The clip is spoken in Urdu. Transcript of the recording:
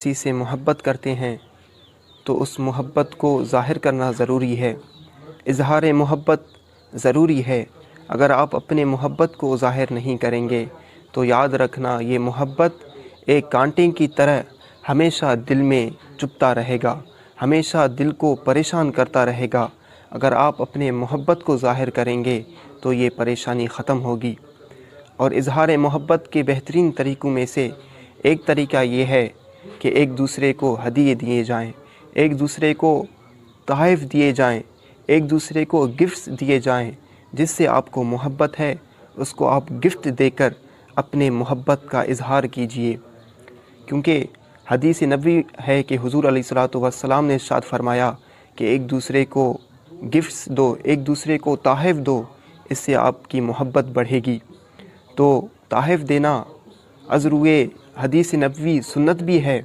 کسی سے محبت کرتے ہیں تو اس محبت کو ظاہر کرنا ضروری ہے، اظہار محبت ضروری ہے۔ اگر آپ اپنے محبت کو ظاہر نہیں کریں گے تو یاد رکھنا یہ محبت ایک کانٹے کی طرح ہمیشہ دل میں چبھتا رہے گا، ہمیشہ دل کو پریشان کرتا رہے گا۔ اگر آپ اپنے محبت کو ظاہر کریں گے تو یہ پریشانی ختم ہوگی۔ اور اظہار محبت کے بہترین طریقوں میں سے ایک طریقہ یہ ہے کہ ایک دوسرے کو ہدیے دیے جائیں، ایک دوسرے کو تحائف دیے جائیں، ایک دوسرے کو گفٹس دیے جائیں۔ جس سے آپ کو محبت ہے اس کو آپ گفٹ دے کر اپنے محبت کا اظہار کیجئے، کیونکہ حدیث نبوی ہے کہ حضور علیہ الصلوۃ والسلام نے ارشاد فرمایا کہ ایک دوسرے کو گفٹس دو، ایک دوسرے کو تحائف دو، اس سے آپ کی محبت بڑھے گی۔ تو تحائف دینا از روئے حدیث نبوی سنت بھی ہے،